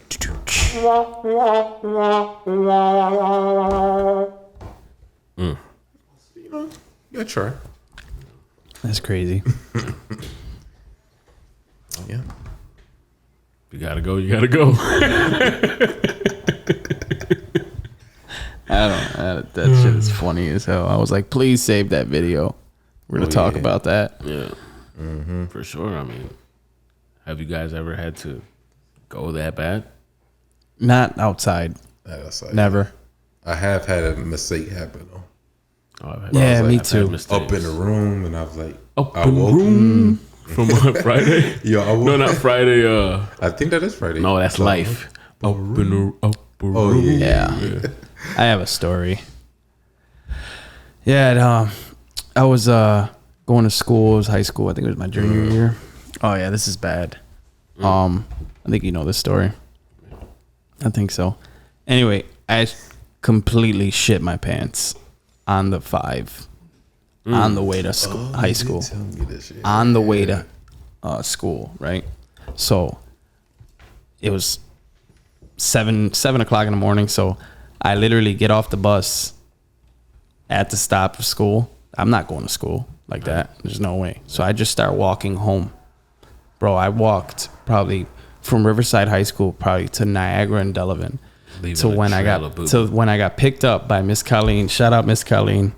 You know, yeah, try. That's crazy. Yeah. You gotta go. You gotta go. That shit is funny as hell. I was like, please save that video. We're gonna talk about that. Yeah, for sure. I mean, have you guys ever had to go that bad? Not outside. That's like, Never. I have had a mistake happen though. Oh, Yeah, me I've had too. mistakes. Up in the room, and I was like, Up I in the woke. room from what, Friday? Yo, I woke. No, not Friday. I think that is Friday. No, that's life. Up in the Oh yeah. Yeah. I have a story. Yeah, I was going to school. It was high school. I think it was my junior year. Oh yeah, this is bad. I think you know this story. I think so. Anyway, I completely shit my pants on the 5 on the way to school, high school. Tell me this shit. On the way to school, right? So it was 7 o'clock in the morning. So I literally get off the bus at the stop of school. I'm not going to school like that. There's no way. So I just start walking home. Bro, I walked probably from Riverside High School, probably to Niagara and Delavan. To when I got picked up by Miss Colleen. Shout out Miss Colleen.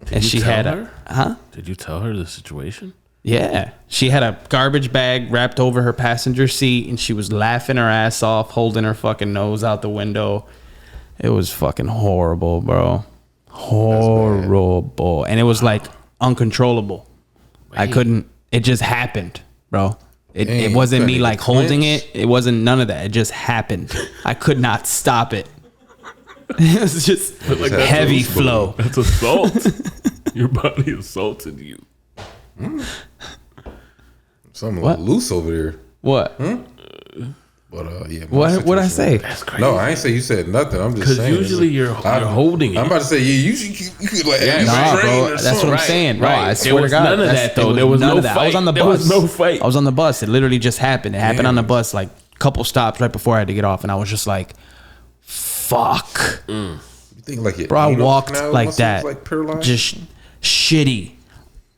Did you tell her? Did you tell her the situation? Yeah. She had a garbage bag wrapped over her passenger seat and she was laughing her ass off, holding her fucking nose out the window. It was fucking horrible, bro. Horrible. And it was like uncontrollable. I couldn't, it just happened, bro. It wasn't me like holding it. It wasn't none of that. It just happened. I could not stop it. It was just like heavy flow. That's assault. Your body assaulted you. Something loose over there. What? But yeah. What I say? That's crazy. No, I ain't say you said nothing. I'm just saying. Because usually you're holding it. I'm about to say you could like Nah, bro. That's what I'm saying. Bro, I swear to God. None of that though. There was no fight. I was on the bus. There was no fight. I was on the bus. It literally just happened. It happened on the bus like a couple stops right before I had to get off, and I was just like, "Fuck." You think like your bro, I walked like that, like just shitty,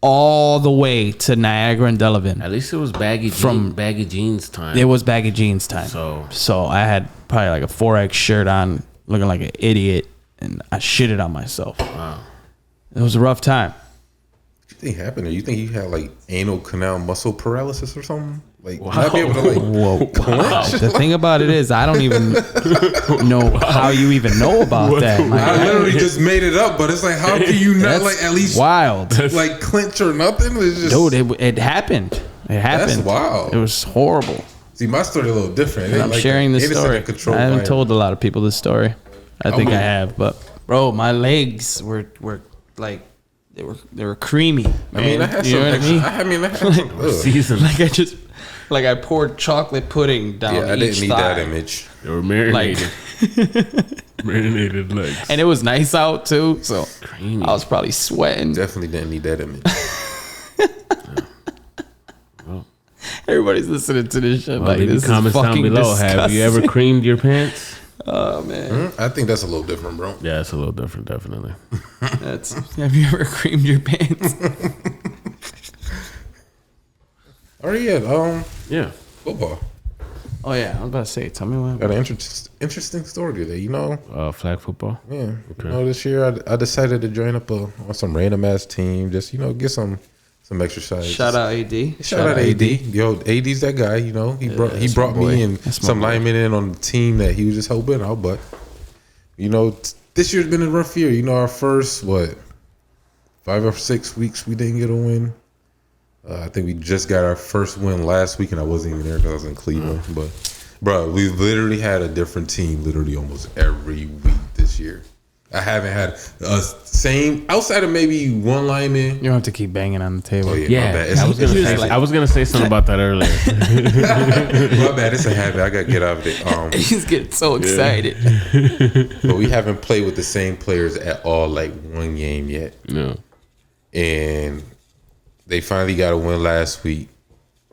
all the way to Niagara and Delavan. At least it was baggy jeans time. It was baggy jeans time. So I had probably like a 4X shirt on, looking like an idiot, and I shitted on myself. Wow. It was a rough time. What do you think happened there? You think you had like anal canal muscle paralysis or something? Like wow. not be able to like wow. The thing about it is I don't even know how you even know about that. Like, I literally just made it up, but it's like how can you not like at least wild like clench or nothing? It's just, dude, it happened. It happened. That's wild. It was horrible. See, my story a little different. I'm like sharing this story. I haven't told a lot of people this story. I think I have, but bro, my legs were like they were creamy. I mean, I had some extra. I had some season. Like I poured chocolate pudding down. Yeah, I didn't need that image. They were marinated. Marinated legs. And it was nice out too, so creamy. I was probably sweating. Definitely didn't need that image. Well, everybody's listening to this shit. Well, like this comments is fucking down below. disgusting. Have you ever creamed your pants? Oh man, I think that's a little different, bro. Yeah, it's a little different, definitely. Have you ever creamed your pants? Oh yeah, yeah, football. Oh yeah, I was about to say. Tell me what. Got an interesting story today. You know, flag football. Yeah. Okay. You know, this year I decided to join up on some random ass team. Just get some exercise. Shout out AD. Shout out AD. Yo, AD's that guy. You know, he brought me and some linemen in on the team that he was just helping out. But this year's been a rough year. You know, our first 5 or 6 weeks we didn't get a win. I think we just got our first win last week, and I wasn't even there because I was in Cleveland. But, bro, we literally had a different team literally almost every week this year. I haven't had a same outside of maybe one lineman. You don't have to keep banging on the table. Oh, yeah, my bad. I was gonna say something about that earlier. My bad. It's a habit. I gotta get out of it. He's getting so excited. But we haven't played with the same players at all, like one game yet. No. And they finally got a win last week,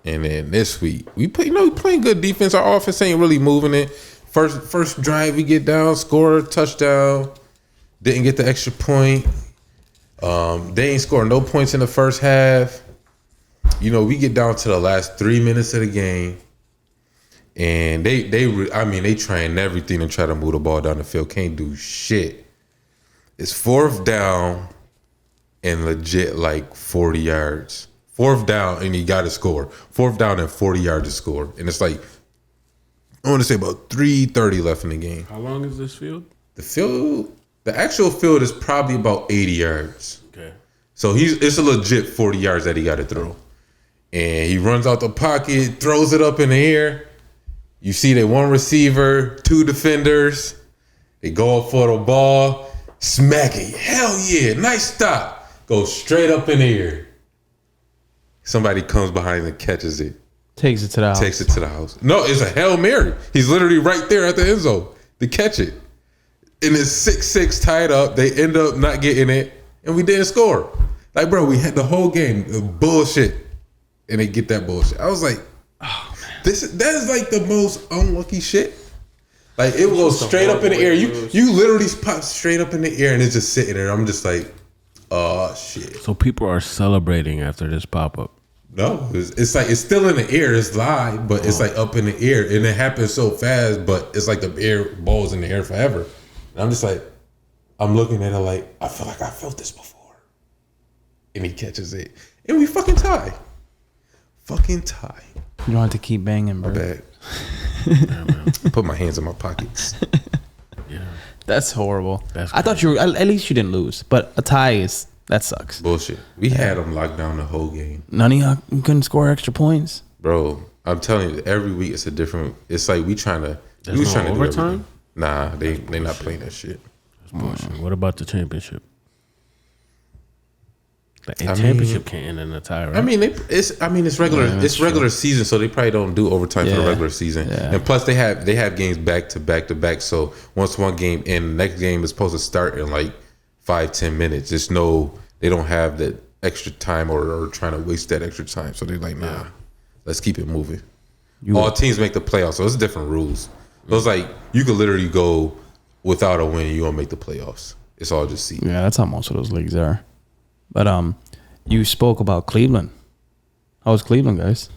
and then this week we playing good defense. Our offense ain't really moving it. First drive we get down, score a touchdown, didn't get the extra point. They ain't scored no points in the first half. We get down to the last 3 minutes of the game, and they trying everything to try to move the ball down the field. Can't do shit. It's fourth down. And legit like 40 yards. Fourth down and you got to score. Fourth down and 40 yards to score. And it's like, I want to say about 3:30 left in the game. How long is this field? The actual field is probably about 80 yards. Okay. So it's a legit 40 yards that he got to throw. And he runs out the pocket, throws it up in the air. You see that one receiver, 2 defenders. They go up for the ball. Smack it. Hell yeah. Nice stop. Goes straight up in the air. Somebody comes behind and catches it. Takes it to the house. No, it's a Hail Mary. He's literally right there at the end zone to catch it. And it's 6-6 tied up. They end up not getting it. And we didn't score. Like, bro, we had the whole game. Bullshit. And they get that bullshit. I was like, oh, man. That is like the most unlucky shit. Like, it goes straight up in the air. You literally pop straight up in the air and it's just sitting there. I'm just like, oh, shit. So people are celebrating after this pop-up. No, it's like it's still in the air. It's live, but it's like up in the air, and it happens so fast. But it's like the air balls in the air forever. And I'm just like, I'm looking at it like I feel like I felt this before, and he catches it, and we fucking tie. Fucking tie. You don't have to keep banging, bro. My bad. Put my hands in my pockets. Yeah, That's horrible. That's I thought you were, at least you didn't lose, but a tie is that sucks. Bullshit. We had them locked down the whole game. None of y'all couldn't score extra points. Bro, I'm telling you, every week it's a different. It's like we trying to. There's we no trying to do overtime? everything. Nah, they not playing that shit. that's bullshit. What about the championship? The I championship mean- can't end in a tie, right? I mean, it's regular. Yeah, it's that's regular season, so they probably don't do overtime for the Yeah. regular season. Yeah. And plus, they have games back to back to back. So once one game and the next game is supposed to start in like 5-10 minutes. There's no, they don't have that extra time or trying to waste that extra time. So they're like, nah, let's keep it moving. All teams make the playoffs, so it's different rules. So it's like you could literally go without a win, you won't make the playoffs. It's all just seed. Yeah, that's how most of those leagues are. But you spoke about Cleveland. How was Cleveland, guys?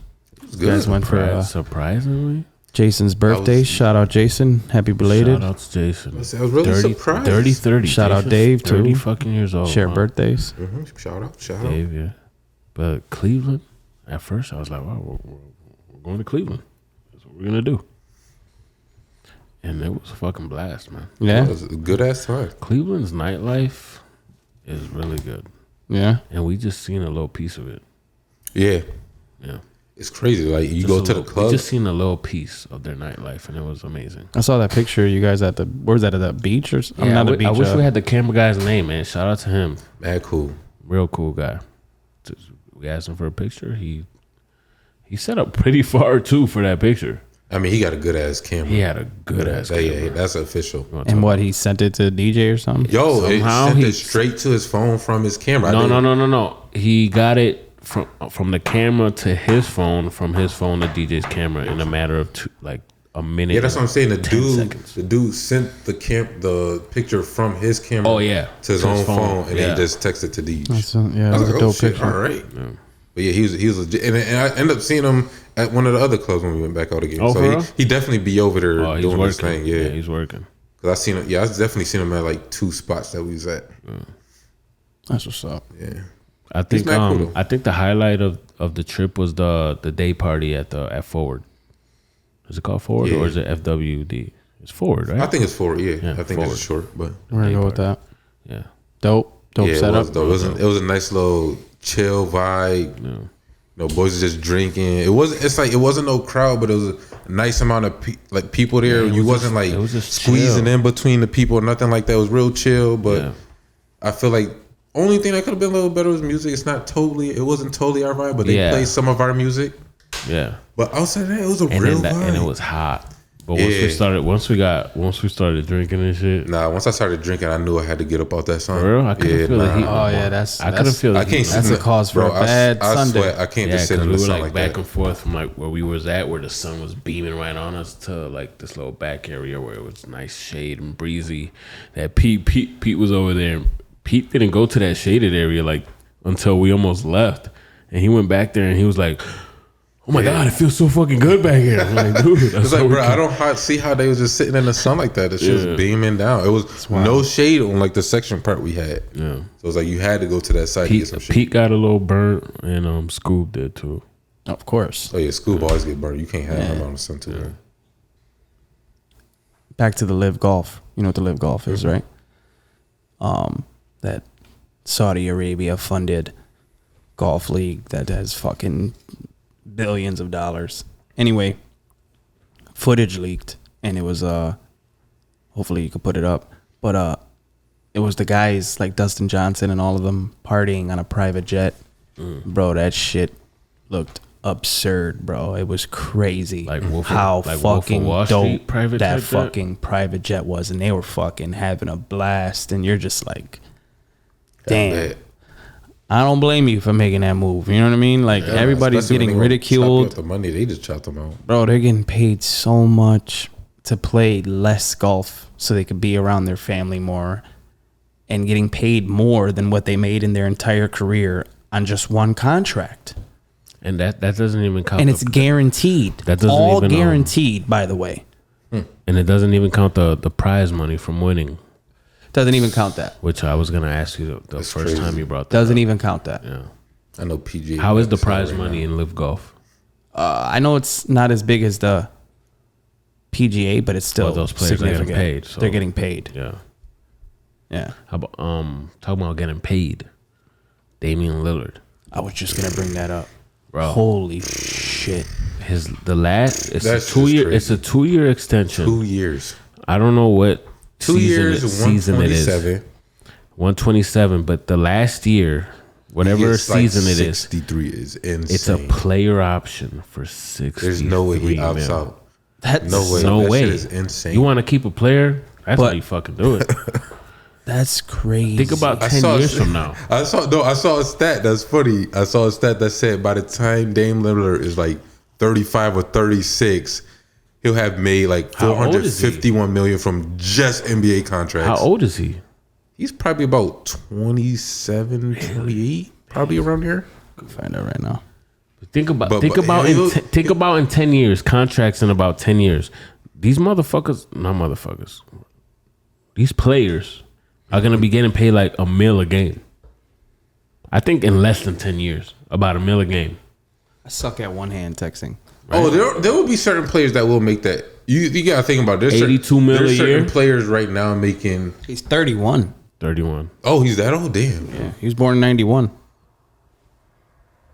It's You guys good. went for surprisingly, Jason's birthday. Shout out Jason. Happy belated. shout out to Jason. I was really surprised. 30. Shout out Jason's Dave, too. 30 fucking years old. Share man. birthdays. Shout out. Dave, yeah. But Cleveland, at first I was like, wow, we're going to Cleveland. That's what we're gonna do. And it was a fucking blast, man. Yeah. It was a good ass time. Cleveland's nightlife is really good. Yeah. And we just seen a little piece of it. Yeah. Yeah. It's crazy. Like you Just go a to the little- club. We just seen a little piece of their nightlife, and it was amazing. I saw that picture. You guys at the, where's that, at that beach or something? Yeah, Not the beach. I wish we had the camera guy's name, man. Shout out to him. Mad cool. Real cool guy. We asked him for a picture. He set up pretty far too for that picture. I mean, he got a good ass camera. He had a good ass camera. Yeah, that's official. And what, he sent it to DJ or something? Yo, Somehow it sent he- it straight to his phone from his camera. No. He got it from the camera to his phone, from his phone to DJ's camera in a matter of a minute. Yeah, that's what I'm saying. The 10 dude, seconds. the dude sent the picture from his camera. Oh, yeah. to his To own his phone, phone, and yeah. he just texted to DJ. Yeah, I it was was a like, dope oh shit, picture. all right. But yeah, he was legit, and I ended up seeing him at one of the other clubs when we went back out again. Oh, for so real? he definitely be over there Oh, he's doing his working. thing. Yeah, He's working. because I seen him. Yeah, I definitely seen him at like 2 spots that we was at. That's what's up. Yeah, I think mad cool, though. I think the highlight of the trip was the day party at Forward. Is it called Forward Yeah. or is it FWD? It's Forward, right? I think it's forward. Yeah, Yeah, I think forward. it's short, but We're going to go with that. yeah. Dope yeah, it setup. was dope. It was a nice little chill vibe. Yeah. You know, boys are just drinking. It wasn't no crowd, but it was a nice amount of people there. Yeah, it You was wasn't just- like it was just squeezing chill. in between the people or nothing like that. It was real chill. But Yeah. I feel like only thing that could have been a little better was music. It wasn't totally our vibe, but they Yeah. played some of our music. Yeah. But outside of that, it was a And real then vibe. and it was hot. But Yeah. once we started drinking and shit. Nah, once I started drinking, I knew I had to get up out that sun. For real? I couldn't feel the heat. Oh, yeah, that's- I couldn't feel the I can't heat. That's sit a cause for bro, a bad I Sunday. sweat. I can't Yeah, just sit because in we the were sun like like back that. and forth from like where we was at, where the sun was beaming right on us, to like this little back area where it was nice shade and breezy. That Pete was over there. Pete didn't go to that shaded area like until we almost left, and he went back there and he was like, "Oh my god, it feels so fucking good back here." I'm like, dude, that's It's like, so bro, cool. I don't see how they was just sitting in the sun like that. The shit was beaming down. It was no shade on like the section part we had. Yeah. So it's like you had to go to that side to get some shit. Pete got a little burnt, and Scoob did too. Of course. Oh yeah, Scoob always get burned. You can't have him on the sun too. Man. Back to the Live Golf. You know what the Live Golf is, right? That Saudi Arabia funded golf league that has fucking billions of dollars. Anyway, footage leaked, and it was hopefully you could put it up, but it was the guys like Dustin Johnson and all of them partying on a private jet. Bro, that shit looked absurd, bro. It was crazy Like Wolf of- how like Wolf of fucking Wall Street dope private that jet? fucking private jet was, and they were fucking having a blast, and you're just like, damn. Bad. I don't blame you for making that move. You know what I mean? Like, everybody's Especially when getting they want to chop you ridiculed. up the money, they just chopped them out. Bro, they're getting paid so much to play less golf so they could be around their family more, and getting paid more than what they made in their entire career on just one contract. And that doesn't even count. And it's guaranteed. That doesn't all even, guaranteed, by the way. And it doesn't even count the prize money from winning. Doesn't even count that. Which I was gonna ask you the first crazy. time you brought that Doesn't up. even count that. Yeah. I know PGA. How is the right prize now. money in Live Golf? I know it's not as big as the PGA, but it's still Well, those players are getting significant. paid, so- They're getting paid. Yeah. Yeah. How about talking about getting paid? Damian Lillard. I was just gonna bring that up. Bro. Holy shit. It's That's a 2-year just it's a 2-year extension. 2 years. I don't know what 2 years, season it is. 127. 127, but the last year, whatever It's like season it is, 63 is insane. it's a player option for 60. There's no way he opts out. That's No way. No That way. shit is insane. You want to keep a player? That's But- how you fucking do it. That's crazy. Think about I 10 saw- years from now. I saw a stat that's funny. I saw a stat that said by the time Dame Lillard is like 35 or 36, he'll have made like How old is he? 451 million from just NBA contracts. How old is he? He's probably about 27, 28, probably around here. Find out right now. Think about But- think but about he'll- think about in 10 years, contracts in about 10 years. These motherfuckers, not motherfuckers. These players are going to be getting paid like $1 million a game. I think in less than 10 years, about $1 million a game. I suck at one hand texting. Oh, there will be certain players that will make that. You got to think about this. 82 mil a There's certain year? players right now making. He's 31. 31. Oh, he's that old? Damn. Yeah, he was born in 91.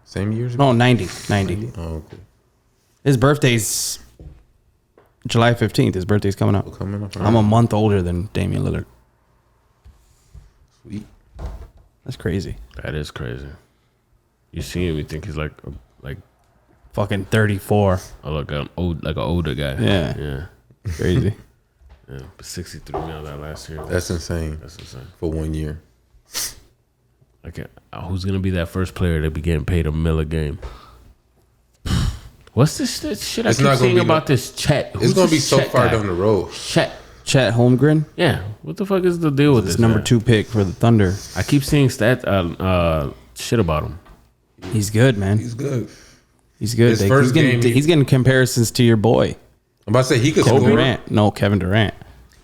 Same years. No, 90. 90. Oh, okay. His birthday's July 15th. His birthday's coming up. Coming up. I'm a month older than Damian Lillard. Sweet. That's crazy. That is crazy. You see him, you think he's like Fucking 34. like an older guy. Yeah. Yeah. Crazy. Yeah. But 63 mil that last year. That's insane That's insane. for 1 year. Who's gonna be that first player to be getting paid $1 million a game? What's this shit I It's keep not gonna seeing be about this Chet? It's gonna be so far down the road. Chet. Chet Holmgren, Yeah. What the fuck is the deal with his this? number man? 2 pick for the Thunder. I keep seeing shit about him. He's good, man. He's good. He's good. His first game, he's getting comparisons to your boy, I'm about to say he could Kevin score. Durant. No, Kevin Durant.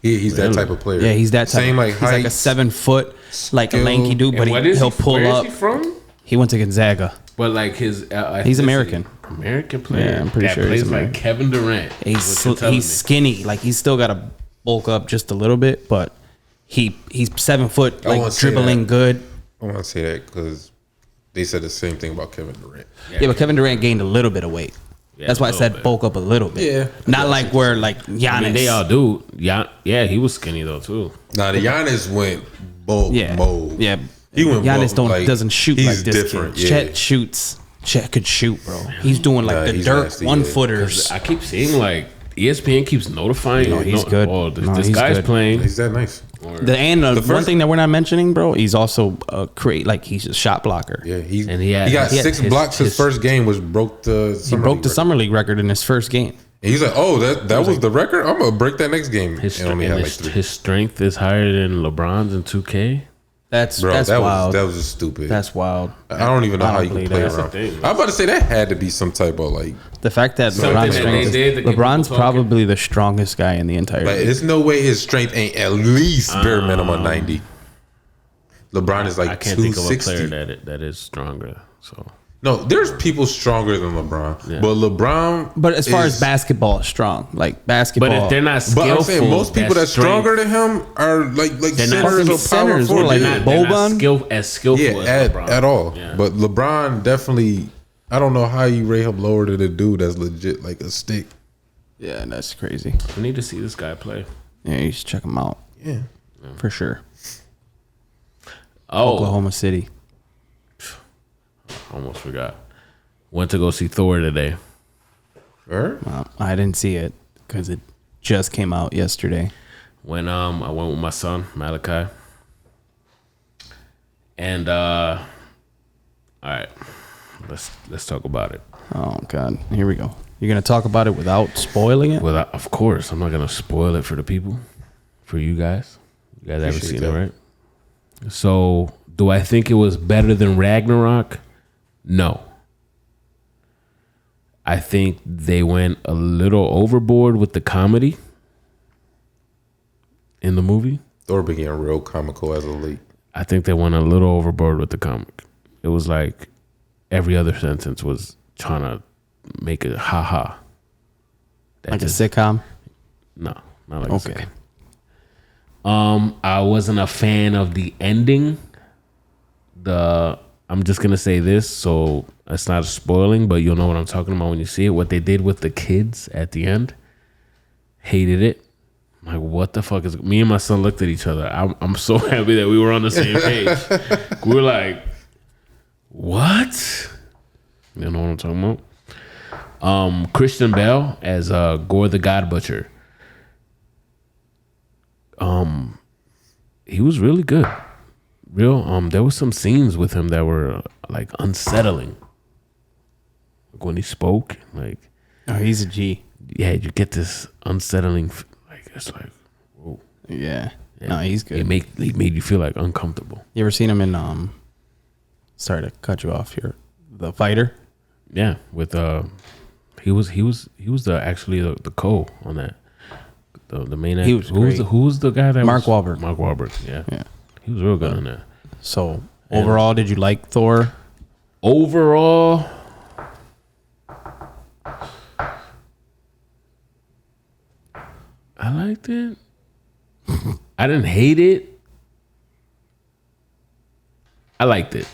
He's that type of player. Yeah, he's that type. Same like he's like a height, 7 foot, like a skill. lanky dude, but he'll pull where up. Is he from? He went to Gonzaga. But like his, He's American. American player. Yeah, I'm pretty that sure he's plays like American. Kevin Durant. He's skinny. Like he's still got to bulk up just a little bit, but he's 7 foot, I like won't say dribbling that. good. I want to say that because they said the same thing about Kevin Durant. Yeah, but Kevin Durant gained a little bit of weight. Yeah, That's why I a said little bit. bulk up a little bit. Yeah. Not like where like Giannis. I mean, they all do. Yeah, he was skinny though too. Now the Giannis went bulk mode. Yeah. He went Giannis bulk, doesn't shoot he's like this different. kid. Yeah. Chet shoots. Chet could shoot, bro. He's doing like Nah, the he's dirt nasty, 1-footers. I keep seeing like ESPN keeps notifying. No, he's good. Oh, No, this he's guy's good. playing. He's that nice. Or- The One first- thing that we're not mentioning, bro, he's also he's a shot blocker. Yeah, And he got he had 6 his- blocks. His first game was broke the He summer broke league the record. summer league record in his first game. And he's like, oh, that was the record. I'm gonna break that next game. his, and only had like his, 3. his strength is higher than LeBron's in 2K. That's Bro, that's that wild. was just stupid. That's wild. I don't even know I how don't you can believe play that. around. That's the thing. I'm about to say that had to be some type of like The fact that Something LeBron's that strength they did to is, get LeBron's people talking. probably the strongest guy in the entire league. there's no way his strength ain't at least bare minimum 90. LeBron is like I can't think of a 260. player that is stronger. So No, there's people stronger than LeBron, Yeah. but LeBron. But as far is- as basketball is strong, like basketball. but if they're not but skillful, I'm saying most people that's strength- stronger than him are like They're not centers or power centers, forwards. like yeah. they're not Boban? as skillful Yeah, as LeBron. at all. Yeah. But LeBron definitely. I don't know how you rate him lower than a dude that's legit like a stick. Yeah, that's crazy. I need to see this guy play. Yeah, you should check him out Yeah. for sure. Oh, Oklahoma City. almost forgot. Went to go see Thor today. Right? I didn't see it because it just came out yesterday. When I went with my son Malachi, and all right, let's talk about it. Oh God, here we go. You're gonna talk about it without spoiling it? Well, of course, I'm not gonna spoil it for the people, for you guys. You guys haven't Appreciate seen that. it, right? So, do I think it was better than Ragnarok? No. I think they went a little overboard with the comedy in the movie. Thor became real comical as of late. I think they went a little overboard with the comic. It was like every other sentence was trying to make it ha-ha. Like a sitcom? No, not like a sitcom. I wasn't a fan of the ending. I'm just going to say this, so it's not spoiling, but you'll know what I'm talking about when you see it. What they did with the kids at the end, hated it. I'm like, what the fuck is... Me and my son looked at each other. I'm so happy that we were on the same page. We were like, what? You know what I'm talking about? Christian Bale as Gore the God Butcher. He was really good. There were some scenes with him that were like unsettling. Like when he spoke, like, oh, he's a G. Yeah, you get this unsettling, like, it's like, whoa. Yeah. No, he's good. He made you feel like uncomfortable. You ever seen him in sorry to cut you off here, The Fighter? Yeah, with he was the co on that. The main actor. Who was the guy that Mark Wahlberg. Mark Wahlberg, yeah. He was real good on that. So overall, did you like Thor? Overall, I liked it. I didn't hate it. I liked it.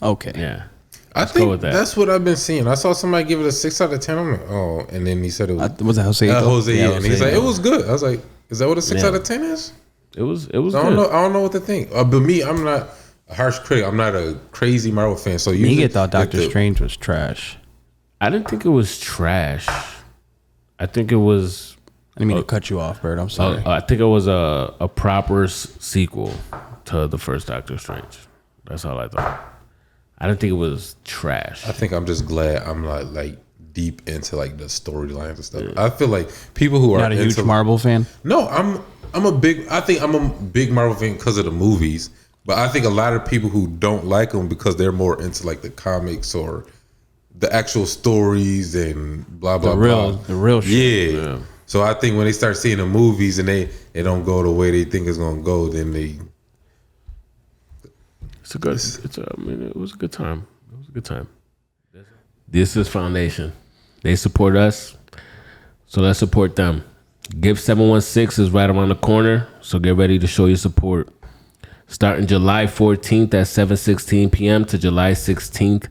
Okay. Yeah. I think that's what I've been seeing. I saw somebody give it a 6 out of 10. I'm like, oh, and then he said it was that Jose? Jose, yeah. And he's like, it was good. I was like, is that what a 6 out of 10 is? It was. I don't know what to think. But me, I'm not a harsh critic. I'm not a crazy Marvel fan. So you thought Doctor Strange was trash. I didn't think it was trash. I think it was. I didn't mean to cut you off, Burt. I'm sorry. I think it was a proper sequel to the first Doctor Strange. That's all I thought. I didn't think it was trash. I think I'm just glad I'm not like deep into like the storylines and stuff. I feel like people who are not a huge Marvel fan. No, I'm a big Marvel fan because of the movies. But I think a lot of people who don't like them because they're more into like the comics or the actual stories and blah blah blah. The real shit. Yeah. So I think when they start seeing the movies and they don't go the way they think it's gonna go, then they. It was a good time. It was a good time. The Theassistfoundation. They support us, so let's support them. Give 716 is right around the corner, so get ready to show your support. Starting July 14th at 7:16 p.m. to July 16th,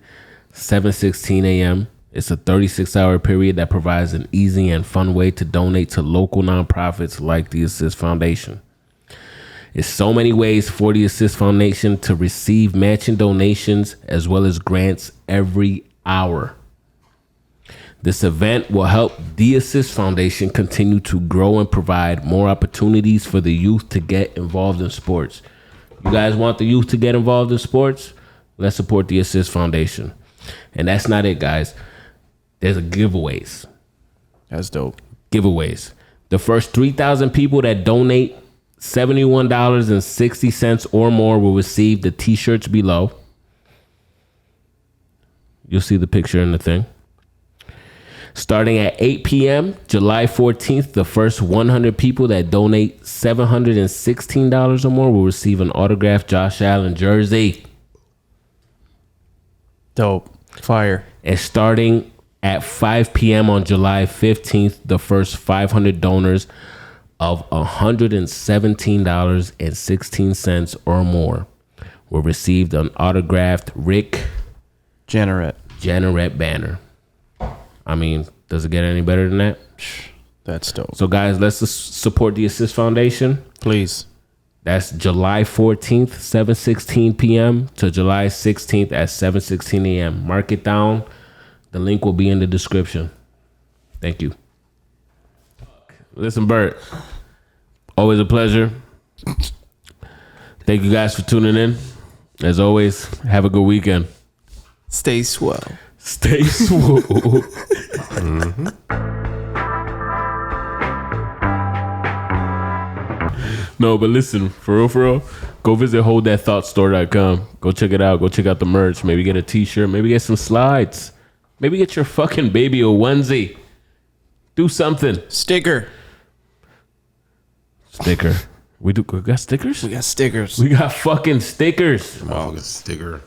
7:16 a.m. It's a 36-hour period that provides an easy and fun way to donate to local nonprofits like the Assist Foundation. There's so many ways for the Assist Foundation to receive matching donations as well as grants every hour. This event will help the Assist Foundation continue to grow and provide more opportunities for the youth to get involved in sports. You guys want the youth to get involved in sports? Let's support the Assist Foundation. And that's not it, guys. There's giveaways. That's dope. Giveaways. The first 3,000 people that donate $71.60 or more will receive the t-shirts below. You'll see the picture in the thing. Starting at 8 p.m., July 14th, the first 100 people that donate $716 or more will receive an autographed Josh Allen jersey. Dope. Fire. And starting at 5 p.m. on July 15th, the first 500 donors of $117.16 or more will receive an autographed Rick Jeanneret Banner. I mean, does it get any better than that? That's dope. So, guys, let's support the Assist Foundation. Please. That's July 14th, 7:16 p.m. to July 16th at 7:16 a.m. Mark it down. The link will be in the description. Thank you. Listen, Burt, always a pleasure. Thank you guys for tuning in. As always, have a good weekend. Stay swell. Stay swole. No, but listen, for real, go visit holdthatthoughtstore.com. Go check it out. Go check out the merch. Maybe get a t-shirt. Maybe get some slides. Maybe get your fucking baby a onesie. Do something. Sticker. We got stickers? We got stickers. We got fucking stickers. Motherfucking sticker.